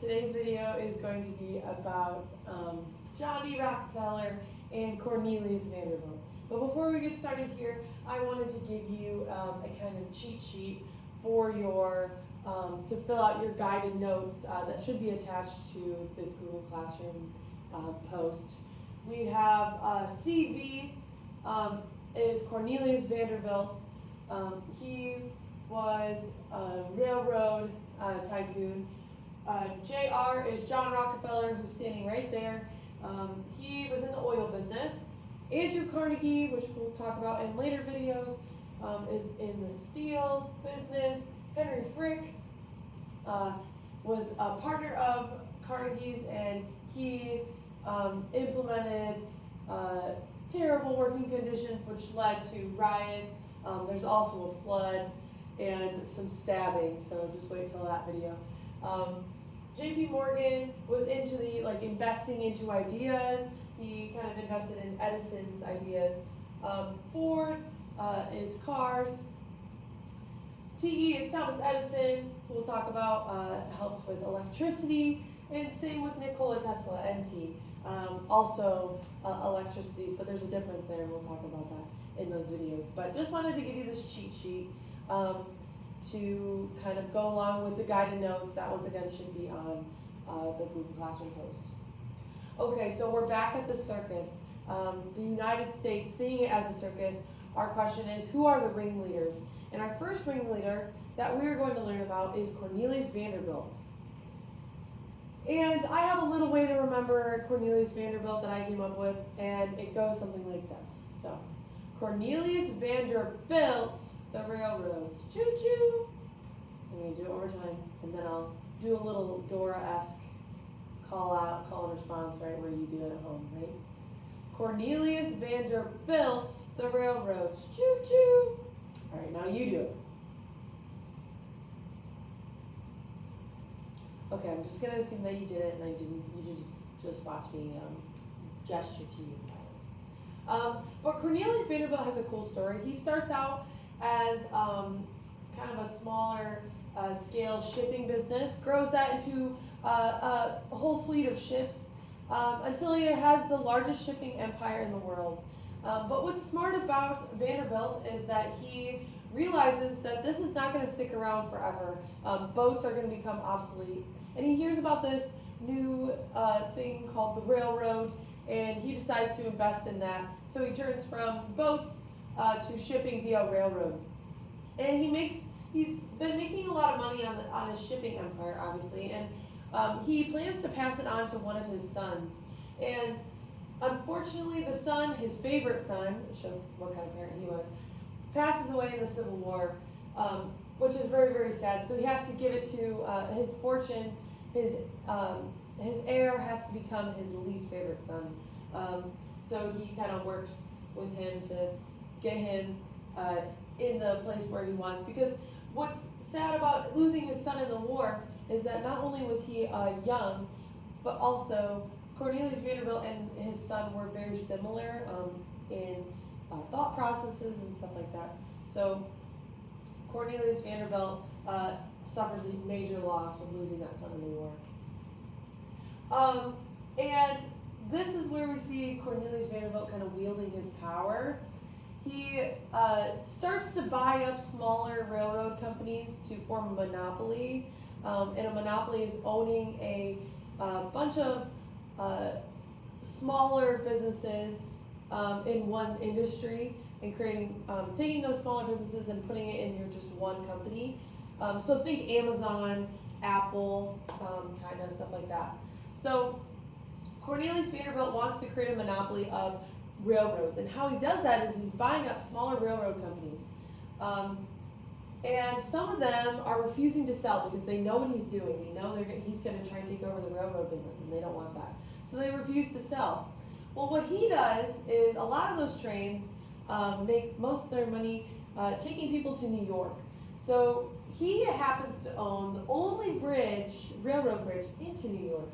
Today's video is going to be about Johnny Rockefeller and Cornelius Vanderbilt. But before we get started here, I wanted to give you a kind of cheat sheet for your to fill out your guided notes that should be attached to this Google Classroom post. We have CV is Cornelius Vanderbilt. He was a railroad tycoon. JR is John Rockefeller, who's standing right there. He was in the oil business. Andrew Carnegie, which we'll talk about in later videos, is in the steel business. Henry Frick was a partner of Carnegie's, and he implemented terrible working conditions, which led to riots. There's also a flood and some stabbing, so just wait till that video. JP Morgan was into the investing into ideas. He kind of invested in Edison's ideas. Ford is cars. TE is Thomas Edison, who we'll talk about, helped with electricity, and same with Nikola Tesla, NT. Also electricities, but there's a difference there, and we'll talk about that in those videos. But just wanted to give you this cheat sheet to kind of go along with the guided notes that once again should be on the Google Classroom post. Okay, so we're back at the circus. The United States, seeing it as a circus, our question is, who are the ringleaders? And our first ringleader that we're going to learn about is Cornelius Vanderbilt. And I have a little way to remember Cornelius Vanderbilt that I came up with, and it goes something like this. So, Cornelius Vanderbilt the railroads. Choo-choo! I'm going to do it one more time, and then I'll do a little Dora-esque call and response, right, where you do it at home, right? Cornelius Vanderbilt the railroads. Choo-choo! All right, now you do it. Okay, I'm just going to assume that you did it, and I didn't. You just watch me gesture to you in silence. But Cornelius Vanderbilt has a cool story. He starts out as kind of a smaller scale shipping business, grows that into a whole fleet of ships until he has the largest shipping empire in the world. But what's smart about Vanderbilt is that he realizes that this is not going to stick around forever. Boats are going to become obsolete. And he hears about this new thing called the railroad, and he decides to invest in that. So he turns from boats to shipping via railroad. And he's been making a lot of money on his shipping empire, obviously, and he plans to pass it on to one of his sons. And unfortunately, the son, his favorite son, it shows what kind of parent he was, passes away in the Civil War, which is very, very sad. So he has to give it to his fortune. His heir has to become his least favorite son. So he kind of works with him to get him in the place where he wants. Because what's sad about losing his son in the war is that not only was he young, but also Cornelius Vanderbilt and his son were very similar in thought processes and stuff like that. So Cornelius Vanderbilt suffers a major loss with losing that son in the war. And this is where we see Cornelius Vanderbilt kind of wielding his power. He starts to buy up smaller railroad companies to form a monopoly. And a monopoly is owning a bunch of smaller businesses in one industry and taking those smaller businesses and putting it in your just one company. So think Amazon, Apple, kind of stuff like that. So Cornelius Vanderbilt wants to create a monopoly of railroads, and how he does that is he's buying up smaller railroad companies. And some of them are refusing to sell because they know what he's doing. They know he's going to try and take over the railroad business, and they don't want that. So they refuse to sell. Well, what he does is a lot of those trains make most of their money taking people to New York. So he happens to own the only railroad bridge into New York.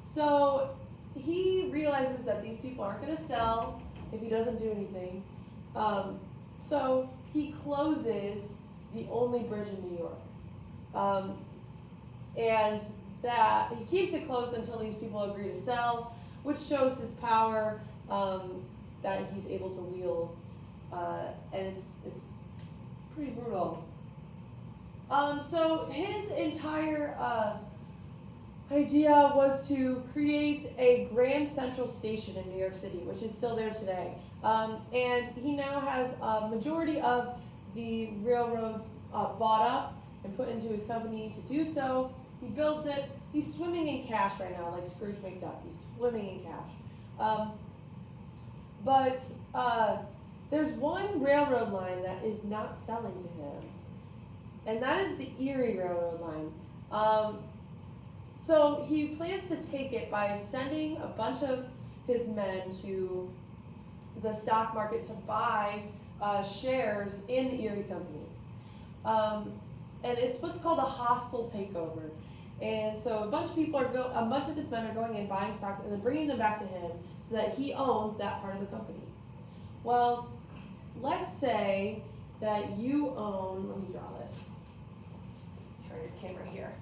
So he realizes that these people aren't going to sell if he doesn't do anything. So he closes the only bridge in New York. And that he keeps it close until these people agree to sell, which shows his power that he's able to wield, and it's pretty brutal. So his entire idea was to create a Grand Central Station in New York City, which is still there today. And he now has a majority of the railroads bought up and put into his company to do so. He built it. He's swimming in cash right now, like Scrooge McDuck. He's swimming in cash. But there's one railroad line that is not selling to him, and that is the Erie Railroad line. So he plans to take it by sending a bunch of his men to the stock market to buy shares in the Erie Company. And it's what's called a hostile takeover. And so a bunch of his men are going in, buying stocks, and then bringing them back to him so that he owns that part of the company. Well, let's say that you own, let me draw this. Turn your camera here.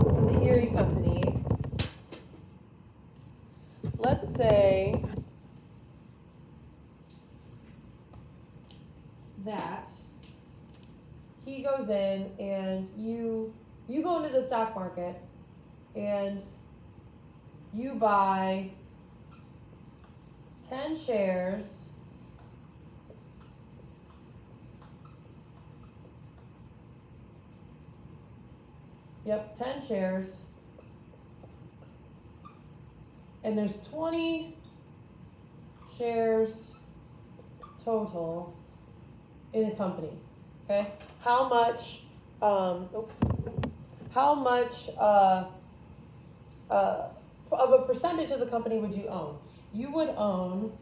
So the Erie Company, let's say that he goes in and you go into the stock market and you buy 10 shares Yep, 10 shares. And there's 20 shares total in the company. Okay? How much of a percentage of the company would you own? You would own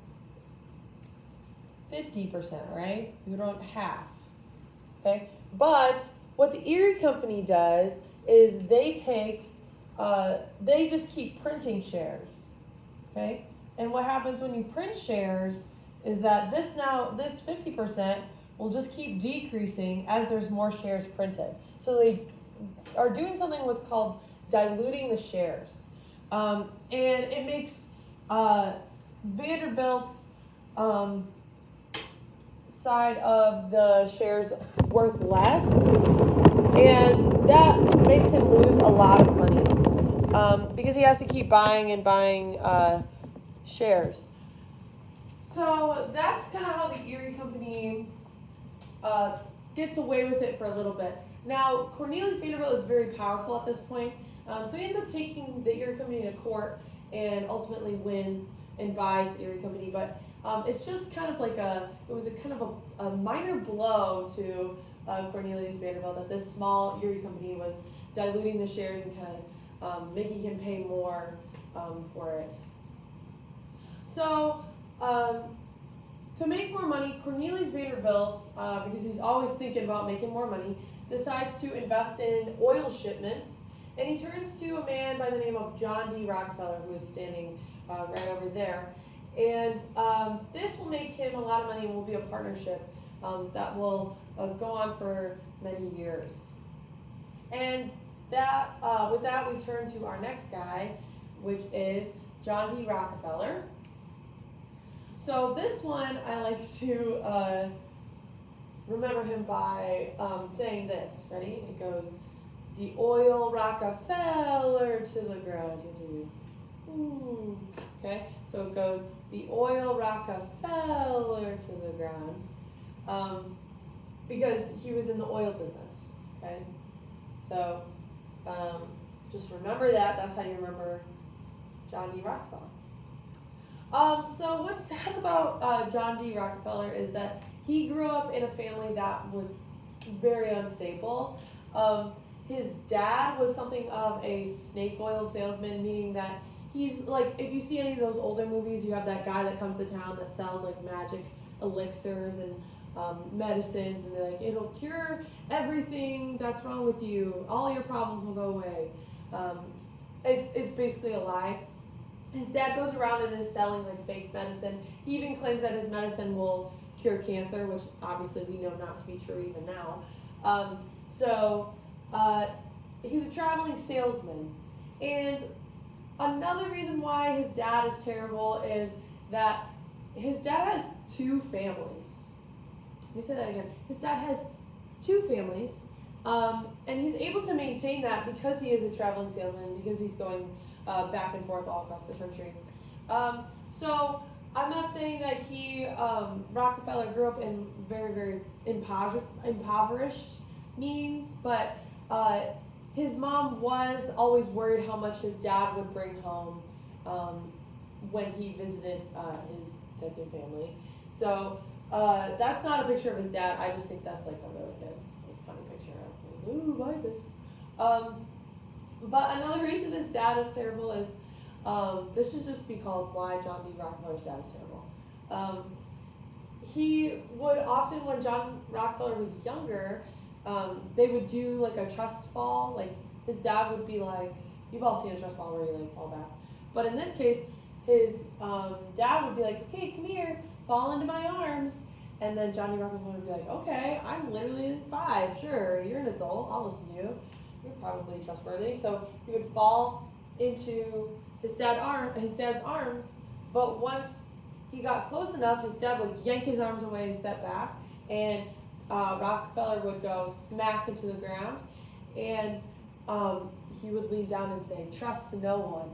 50%, right? You would own half. Okay? But what the Erie Company does is they just keep printing shares. Okay? And what happens when you print shares is that this 50% will just keep decreasing as there's more shares printed. So they are doing something what's called diluting the shares. And it makes Vanderbilt's side of the shares worth less, and that makes him lose a lot of money because he has to keep buying and buying shares. So that's kind of how the Erie Company gets away with it for a little bit. Now, Cornelius Vanderbilt is very powerful at this point, so he ends up taking the Erie Company to court and ultimately wins and buys the Erie Company. But it's just kind of like a minor blow to Cornelius Vanderbilt that this small Erie Company was diluting the shares and kind of making him pay more for it. So to make more money, Cornelius Vanderbilt, because he's always thinking about making more money, decides to invest in oil shipments, and he turns to a man by the name of John D. Rockefeller, who is standing right over there. And this will make him a lot of money and will be a partnership that will go on for many years. And with that, we turn to our next guy, which is John D. Rockefeller. So this one, I like to remember him by saying this. Ready? It goes, the oil Rockefeller to the ground. Ooh. Okay? So it goes, the oil Rockefeller to the ground. Because he was in the oil business. Okay? So just remember that. That's how you remember John D. Rockefeller. So what's sad about John D. Rockefeller is that he grew up in a family that was very unstable. His dad was something of a snake oil salesman, meaning that he's like, if you see any of those older movies, you have that guy that comes to town that sells like magic elixirs and medicines, and they're like, it'll cure everything that's wrong with you. All your problems will go away. It's basically a lie. His dad goes around and is selling like fake medicine. He even claims that his medicine will cure cancer, which obviously we know not to be true even now. He's a traveling salesman. And another reason why his dad is terrible is that his dad has two families. Let me say that again. His dad has two families, and he's able to maintain that because he is a traveling salesman, because he's going back and forth all across the country. So I'm not saying that Rockefeller grew up in very, very impoverished means, but his mom was always worried how much his dad would bring home when he visited his second family. So that's not a picture of his dad. I just think that's like a really good, funny picture of, ooh, why this? But another reason his dad is terrible is, this should just be called Why John D. Rockefeller's Dad is Terrible. He would often, when John Rockefeller was younger, they would do like a trust fall. Like his dad would be like, you've all seen a trust fall where you like fall back. But in this case, his dad would be like, okay, come here, fall into my arms. And then Johnny Rockefeller would be like, okay, I'm literally 5, sure, you're an adult, I'll listen to you. You're probably trustworthy. So he would fall into his dad's arms, but once he got close enough, his dad would yank his arms away and step back, and Rockefeller would go smack into the ground, and he would lean down and say, "Trust no one,"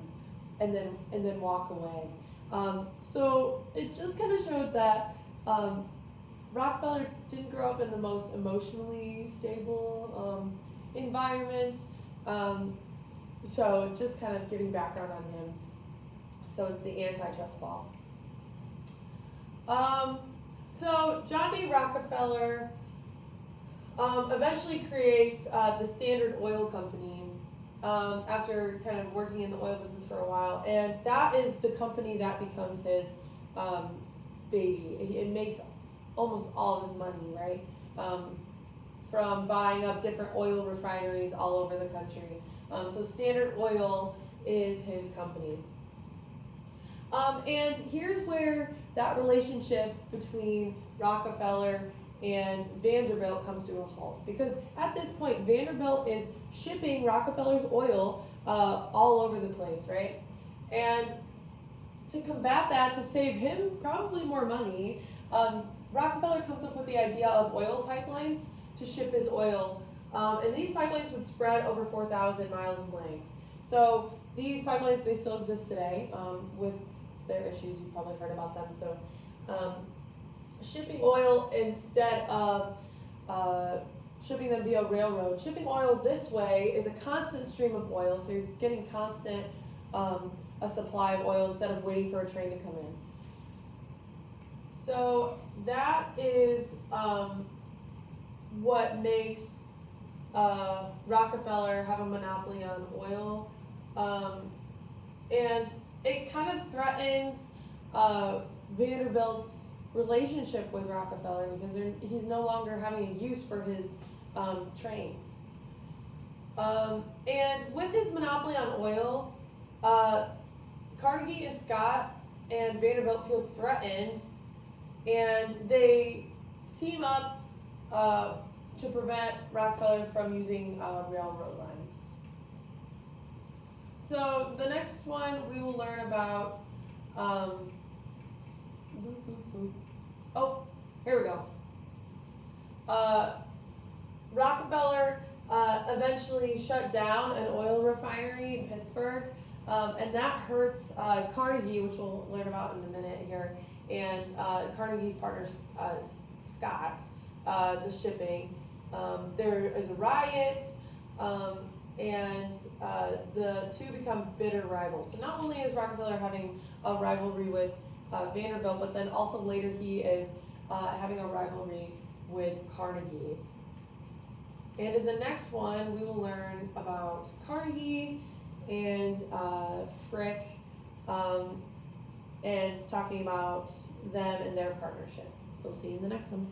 and then walk away. So it just kind of showed that Rockefeller didn't grow up in the most emotionally stable environments. So just kind of giving background on him. So it's the antitrust fall. So John D. Rockefeller eventually creates the Standard Oil Company after kind of working in the oil business for a while, and that is the company that becomes his baby. It makes almost all of his money, right? From buying up different oil refineries all over the country. So Standard Oil is his company. And here's where that relationship between Rockefeller and Vanderbilt comes to a halt. Because at this point, Vanderbilt is shipping Rockefeller's oil all over the place, right? And to combat that, to save him probably more money, Rockefeller comes up with the idea of oil pipelines to ship his oil. And these pipelines would spread over 4,000 miles in length. So these pipelines, they still exist today with their issues. You've probably heard about them. So shipping oil instead of shipping them via railroad. Shipping oil this way is a constant stream of oil, so you're getting constant a supply of oil instead of waiting for a train to come in. So that is what makes Rockefeller have a monopoly on oil, and it kind of threatens Vanderbilt's relationship with Rockefeller because he's no longer having a use for his trains. And with his monopoly on oil, Carnegie and Scott and Vanderbilt feel threatened, and they team up to prevent Rockefeller from using railroad lines. So the next one we will learn about, oh, here we go. Rockefeller eventually shut down an oil refinery in Pittsburgh, and that hurts Carnegie, which we'll learn about in a minute here, and Carnegie's partner Scott, the shipping. There is a riot, and the two become bitter rivals. So not only is Rockefeller having a rivalry with Vanderbilt, but then also later he is having a rivalry with Carnegie. And in the next one, we will learn about Carnegie and Frick, and talking about them and their partnership. So we'll see you in the next one.